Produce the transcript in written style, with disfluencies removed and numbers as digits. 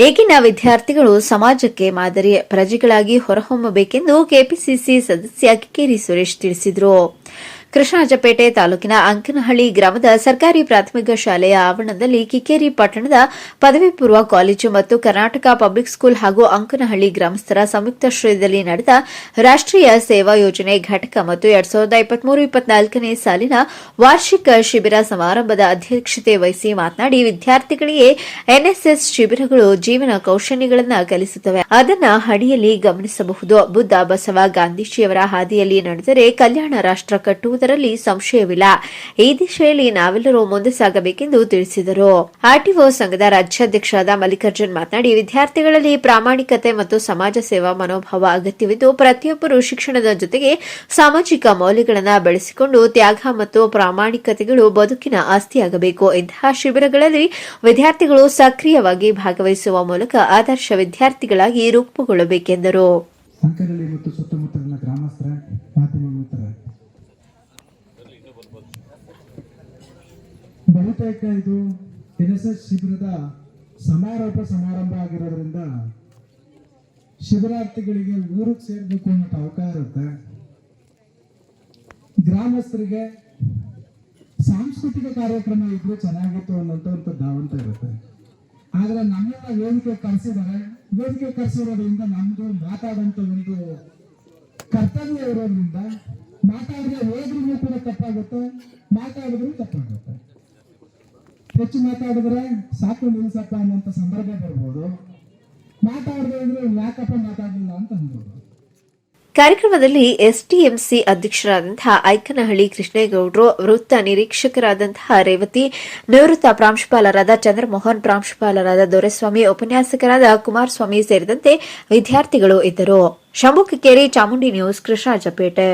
ಈಗಿನ ವಿದ್ಯಾರ್ಥಿಗಳು ಸಮಾಜಕ್ಕೆ ಮಾದರಿ ಪ್ರಜೆಗಳಾಗಿ ಹೊರಹೊಮ್ಮಬೇಕೆಂದು ಕೆಪಿಸಿಸಿ ಸದಸ್ಯ ಕಿಕ್ಕೇರಿ ಸುರೇಶ್ ತಿಳಿಸಿದರು. ಕೃಷ್ಣರಾಜಪೇಟೆ ತಾಲೂಕಿನ ಅಂಕನಹಳ್ಳಿ ಗ್ರಾಮದ ಸರ್ಕಾರಿ ಪ್ರಾಥಮಿಕ ಶಾಲೆಯ ಆವರಣದಲ್ಲಿ ಕಿಕ್ಕೇರಿ ಪಟ್ಟಣದ ಪದವಿ ಪೂರ್ವ ಕಾಲೇಜು ಮತ್ತು ಕರ್ನಾಟಕ ಪಬ್ಲಿಕ್ ಸ್ಕೂಲ್ ಹಾಗೂ ಅಂಕನಹಳ್ಳಿ ಗ್ರಾಮಸ್ಥರ ಸಂಯುಕ್ತಾಶ್ರಯದಲ್ಲಿ ನಡೆದ ರಾಷ್ಟೀಯ ಸೇವಾ ಯೋಜನೆ ಘಟಕ ಮತ್ತು 2023-24ನೇ ಸಾಲಿನ ವಾರ್ಷಿಕ ಶಿಬಿರ ಸಮಾರಂಭದ ಅಧ್ಯಕ್ಷತೆ ವಹಿಸಿ ಮಾತನಾಡಿ, ವಿದ್ಯಾರ್ಥಿಗಳಿಗೆ ಎನ್ಎಸ್ಎಸ್ ಶಿಬಿರಗಳು ಜೀವನ ಕೌಶಲ್ಯಗಳನ್ನು ಕಲಿಸುತ್ತವೆ. ಅದನ್ನು ಹಡಿಯಲ್ಲಿ ಗಮನಿಸಬಹುದು. ಬುದ್ಧ, ಬಸವ, ಗಾಂಧೀಜಿಯವರ ಹಾದಿಯಲ್ಲಿ ನಡೆದರೆ ಕಲ್ಯಾಣ ರಾಷ್ಟ್ರ ಕಟ್ಟುವುದು ರಲ್ಲಿ ಸಂಶಯವಿಲ್ಲ. ಈ ದಿಶೆಯಲ್ಲಿ ನಾವೆಲ್ಲರೂ ಮುಂದೆ ಸಾಗಬೇಕೆಂದು ತಿಳಿಸಿದರು. ಆರ್ಟಿಒ ಸಂಘದ ರಾಜ್ಯಾಧ್ಯಕ್ಷರಾದ ಮಲ್ಲಿಕಾರ್ಜುನ್ ಮಾತನಾಡಿ, ವಿದ್ಯಾರ್ಥಿಗಳಲ್ಲಿ ಪ್ರಾಮಾಣಿಕತೆ ಮತ್ತು ಸಮಾಜ ಸೇವಾ ಮನೋಭಾವ ಅಗತ್ಯವಿದ್ದು, ಪ್ರತಿಯೊಬ್ಬರು ಶಿಕ್ಷಣದ ಜೊತೆಗೆ ಸಾಮಾಜಿಕ ಮೌಲ್ಯಗಳನ್ನು ಬೆಳೆಸಿಕೊಂಡು ತ್ಯಾಗ ಮತ್ತು ಪ್ರಾಮಾಣಿಕತೆಗಳು ಬದುಕಿನ ಆಸ್ತಿಯಾಗಬೇಕು. ಇಂತಹ ಶಿಬಿರಗಳಲ್ಲಿ ವಿದ್ಯಾರ್ಥಿಗಳು ಸಕ್ರಿಯವಾಗಿ ಭಾಗವಹಿಸುವ ಮೂಲಕ ಆದರ್ಶ ವಿದ್ಯಾರ್ಥಿಗಳಾಗಿ ರೂಪುಗೊಳ್ಳಬೇಕೆಂದರು. ಬಹುತೇಕ ಇದು ಎನ್ಎಸ್ಎಸ್ ಶಿಬಿರದ ಸಮಾರಂಭ ಆಗಿರೋದ್ರಿಂದ ಶಿಬಿರಾರ್ಥಿಗಳಿಗೆ ಊರಿಗೆ ಸೇರ್ಬೇಕು ಅನ್ನೋ ಅವಕಾಶ ಇರುತ್ತೆ. ಗ್ರಾಮಸ್ಥರಿಗೆ ಸಾಂಸ್ಕೃತಿಕ ಕಾರ್ಯಕ್ರಮ ಇದ್ರೆ ಚೆನ್ನಾಗಿತ್ತು ಅನ್ನೋಂಥ ಧಾವಂತ ಇರುತ್ತೆ. ಆದ್ರೆ ನಮ್ಮನ್ನ ವೇದಿಕೆ ಕರೆಸಿರೋದ್ರಿಂದ ನಮ್ದು ಮಾತಾಡೋಂಥ ಒಂದು ಕರ್ತವ್ಯ ಇರೋದ್ರಿಂದ ಮಾತಾಡಿದ್ರೆ ಹೋದ್ರೂ ಕೂಡ ತಪ್ಪಾಗುತ್ತೆ, ಮಾತಾಡಿದ್ರು ತಪ್ಪಾಗುತ್ತೆ. ಹೆಚ್ಚು ಮಾತಾಡಿದ್ರೆ ಸಾಕು ನಿಲ್ಸಪ್ಪ ಅನ್ನುವಂಥ ಸಂದರ್ಭ ಬರ್ಬೋದು. ಮಾತಾಡದೇ ಇದ್ರೆ ಯಾಕಪ್ಪ ಮಾತಾಡಲಿಲ್ಲ ಅಂತ ಅನ್ಬೋದು. ಕಾರ್ಯಕ್ರಮದಲ್ಲಿ ಎಸ್ಟಿಎಂಸಿ ಅಧ್ಯಕ್ಷರಾದಂತಹ ಐಕನಹಳ್ಳಿ ಕೃಷ್ಣೇಗೌಡರು, ವೃತ್ತ ನಿರೀಕ್ಷಕರಾದಂತಹ ರೇವತಿ, ನಿವೃತ್ತ ಪ್ರಾಂಶುಪಾಲರಾದ ಚಂದ್ರಮೋಹನ್, ಪ್ರಾಂಶುಪಾಲರಾದ ದೊರೆಸ್ವಾಮಿ, ಉಪನ್ಯಾಸಕರಾದ ಕುಮಾರಸ್ವಾಮಿ ಸೇರಿದಂತೆ ವಿದ್ಯಾರ್ಥಿಗಳು ಇದ್ದರು. ಶಂಭು ಕಿಕ್ಕೇರಿ, ಚಾಮುಂಡಿ ನ್ಯೂಸ್, ಕೃಷ್ಣರಾಜಪೇಟೆ.